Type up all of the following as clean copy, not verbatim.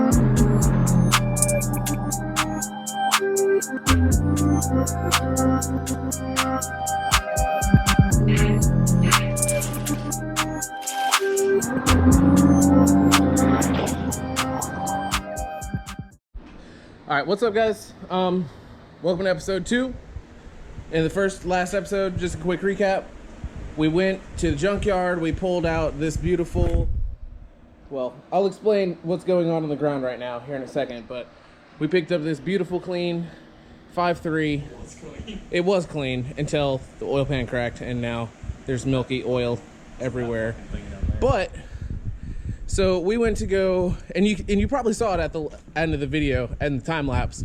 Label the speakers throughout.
Speaker 1: All right, what's up, guys? Welcome to episode 2. In the last episode, just a quick recap. We went to the junkyard. We pulled out this beautiful. Well, I'll explain what's going on the ground right now here in a second. But we picked up this beautiful, clean 5.3. It was clean until the oil pan cracked, and now there's milky oil everywhere. But so we went to go, and you probably saw it at the end of the video and the time lapse.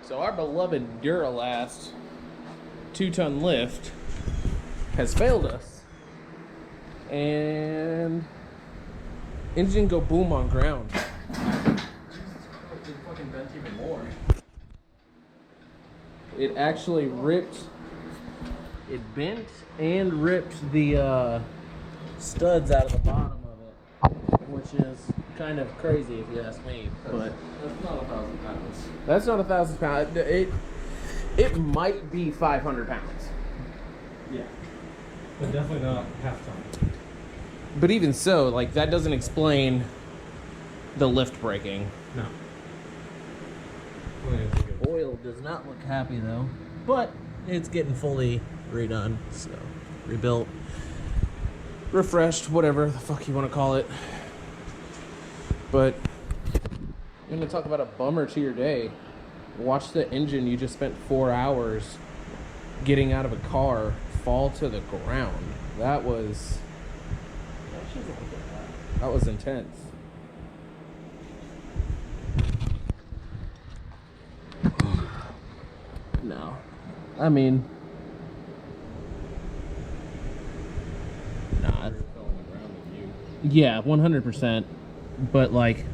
Speaker 1: So our beloved Duralast 2-ton lift has failed us, and engine go boom on ground. Jesus Christ, it fucking bent even more. It actually ripped, it bent and ripped the studs out of the bottom of it, which is kind of crazy if you ask me. But
Speaker 2: that's not 1,000 pounds.
Speaker 1: That's not 1,000 pounds. It might be 500 pounds.
Speaker 2: Yeah, but definitely not half ton.
Speaker 1: But even so, like, that doesn't explain the lift breaking.
Speaker 2: No.
Speaker 1: Oil does not look happy though, but it's getting fully redone, so rebuilt, refreshed, whatever the fuck you want to call it. But I'm gonna talk about a bummer to your day. Watch the engine you just spent 4 hours getting out of a car fall to the ground. That was intense. No, I mean, nah. Yeah, 100%. But like,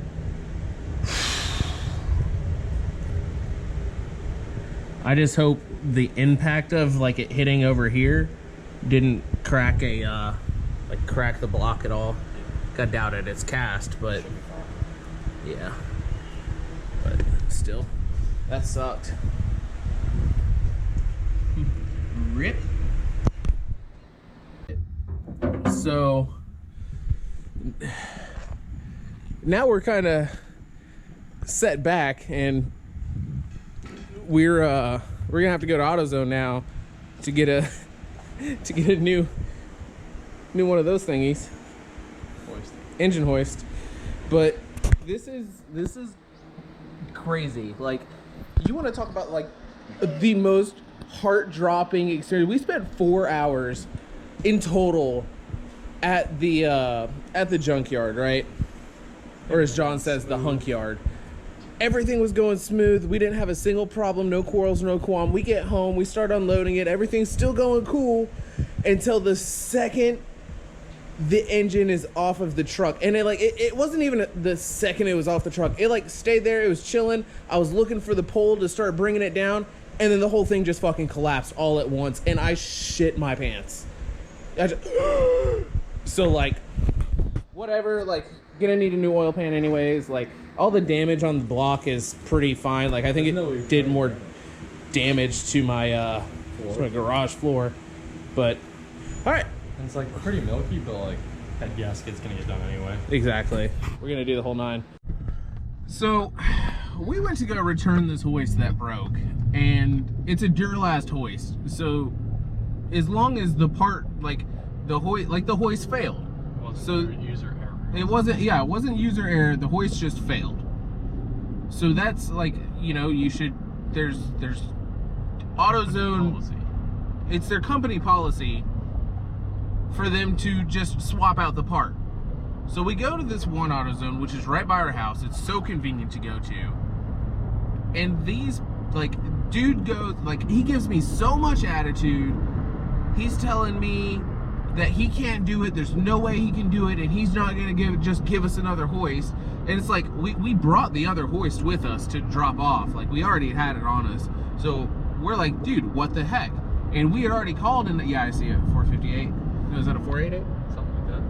Speaker 1: I just hope the impact of like it hitting over here didn't crack crack the block at all. I doubt it. It's cast, but yeah. But still, that sucked. Rip. So now we're kind of set back, and we're gonna have to go to AutoZone now to get a new one of those thingies, engine hoist. But this is crazy. Like, you want to talk about like the most heart-dropping experience. We spent 4 hours in total at the junkyard, right? Or as John says, the hunk yard. Everything was going smooth. We didn't have a single problem, no quarrels, no qualm. We get home, we start unloading it. Everything's still going cool until the second the engine is off of the truck. And it wasn't even the second it was off the truck. It like stayed there. It was chilling. I was looking for the pole to start bringing it down, and then the whole thing just fucking collapsed all at once, and I shit my pants. So like, whatever, like, gonna need a new oil pan anyways. Like, all the damage on the block is pretty fine. Like, I think it did more damage to my garage floor. But all right,
Speaker 2: And it's like pretty milky, but like that gasket's gonna get done anyway.
Speaker 1: Exactly. We're gonna do the whole 9. So we went to go return this hoist that broke, and it's a Duralast hoist. So as long as the part, like the hoist failed. So
Speaker 2: user error.
Speaker 1: It wasn't user error. The hoist just failed. So that's like, you know, you should, there's AutoZone policy. It's their company policy for them to just swap out the part. So we go to this one AutoZone, which is right by our house. It's so convenient to go to. And these, like, dude goes, like, he gives me so much attitude. He's telling me that he can't do it. There's no way he can do it, and he's not gonna give us another hoist. And it's like we brought the other hoist with us to drop off. Like we already had it on us, so we're like, dude, what the heck? And we had already called in. Yeah, I see it. 458. No, is that a 488?
Speaker 2: Something like that.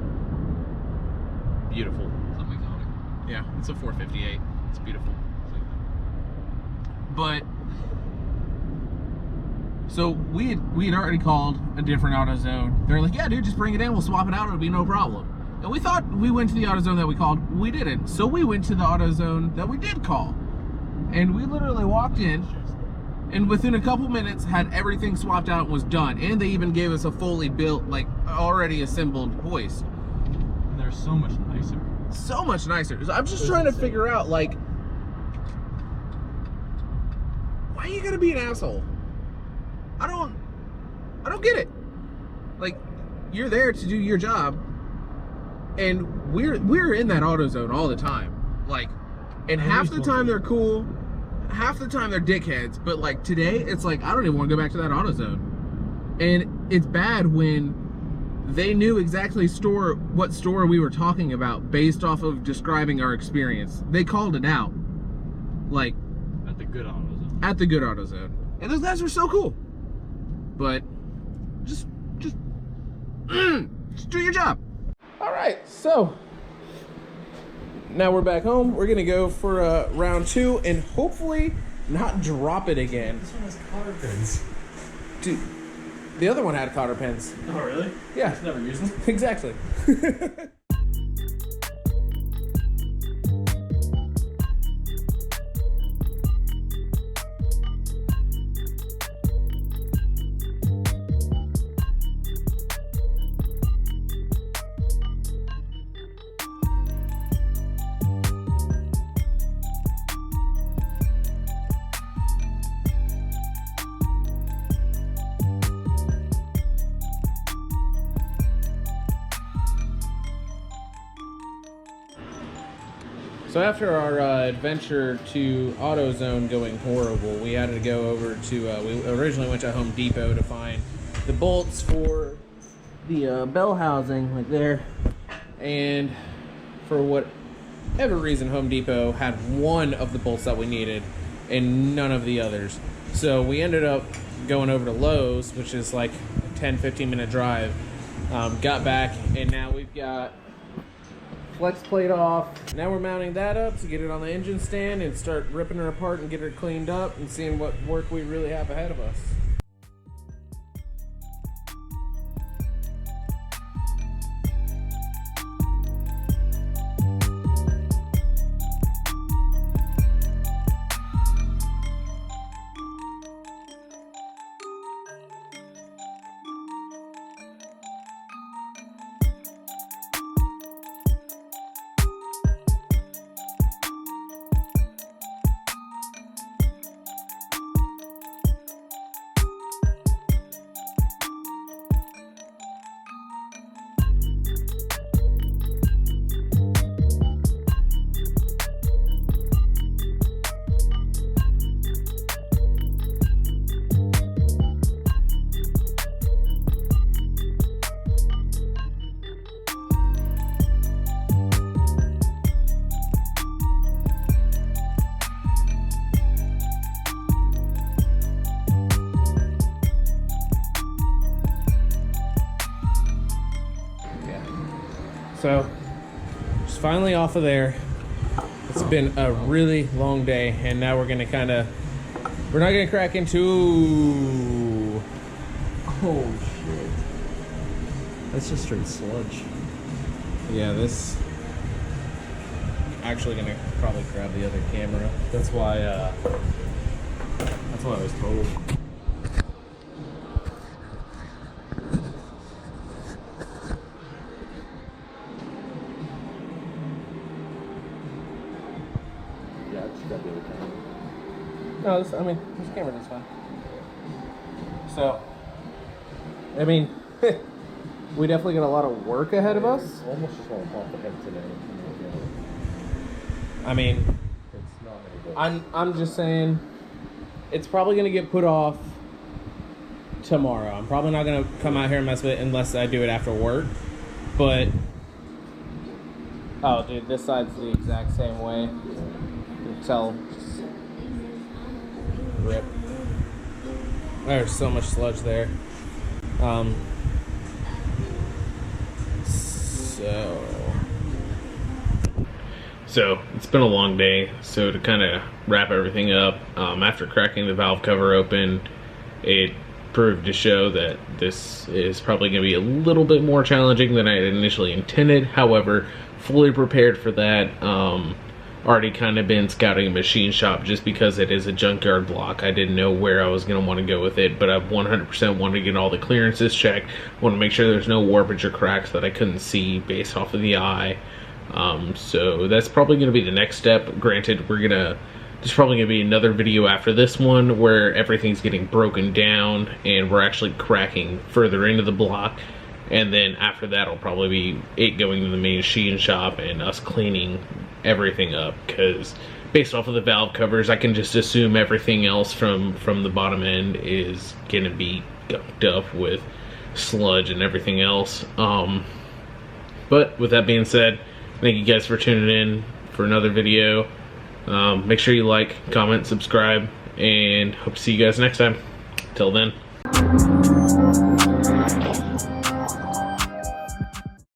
Speaker 1: Beautiful.
Speaker 2: Something exotic.
Speaker 1: Yeah, it's a 458. It's beautiful. But so we had already called a different AutoZone. They're like, yeah, dude, just bring it in. We'll swap it out. It'll be no problem. And we thought we went to the AutoZone that we called. We didn't. So we went to the AutoZone that we did call. And we literally walked in, and within a couple minutes had everything swapped out and was done. And they even gave us a fully built, like already assembled hoist.
Speaker 2: And they're so much nicer.
Speaker 1: So much nicer. I'm just trying to figure out, like, why are you gonna be an asshole? I don't get it. Like, you're there to do your job, and we're in that AutoZone all the time. Like, and half the time they're cool, half the time they're dickheads. But like today, it's like I don't even want to go back to that AutoZone. And it's bad when they knew exactly what store we were talking about based off of describing our experience. They called it out. Like,
Speaker 2: at the good AutoZone.
Speaker 1: At the good AutoZone. And those guys were so cool. But just do your job. All right, so now we're back home. We're gonna go for round 2 and hopefully not drop it again.
Speaker 2: This one has cotter pins.
Speaker 1: Dude, the other one had cotter pins.
Speaker 2: Oh, really?
Speaker 1: Yeah.
Speaker 2: Just never used them.
Speaker 1: Exactly. So after our adventure to AutoZone going horrible, we had to go over to, we originally went to Home Depot to find the bolts for the bell housing, like there. And for whatever reason, Home Depot had one of the bolts that we needed and none of the others. So we ended up going over to Lowe's, which is like a 10-15 minute drive. Got back, and now we've got flex plate off. Now we're mounting that up to get it on the engine stand and start ripping her apart and get her cleaned up and seeing what work we really have ahead of us. So, just finally off of there. It's been a really long day, and now we're gonna we're not gonna crack into.
Speaker 2: Oh shit. That's just straight sludge.
Speaker 1: Yeah, this. Actually gonna probably grab the other camera.
Speaker 2: That's why I was told.
Speaker 1: No, this camera is fine. So, I mean, we definitely got a lot of work ahead of us.
Speaker 2: I almost just want to pop the head today.
Speaker 1: I mean,
Speaker 2: It's not gonna go.
Speaker 1: I'm just saying, it's probably gonna get put off tomorrow. I'm probably not gonna come out here and mess with it unless I do it after work. But oh, dude, this side's the exact same way. You can tell. Rip. There's so much sludge there.
Speaker 3: So it's been a long day. So to kind of wrap everything up, after cracking the valve cover open, it proved to show that this is probably going to be a little bit more challenging than I had initially intended. However, fully prepared for that. Already kind of been scouting a machine shop just because it is a junkyard block. I didn't know where I was going to want to go with it, but I 100% wanted to get all the clearances checked. Want to make sure there's no warpage or cracks that I couldn't see based off of the eye. So that's probably going to be the next step. Granted, there's probably going to be another video after this one where everything's getting broken down and we're actually cracking further into the block. And then after that, it'll probably be it going to the main machine shop and us cleaning everything up, because based off of the valve covers, I can just assume everything else from the bottom end is gonna be gunked up with sludge and everything else. But with that being said, thank you guys for tuning in for another video. Make sure you like, comment, subscribe, and hope to see you guys next time. Till then.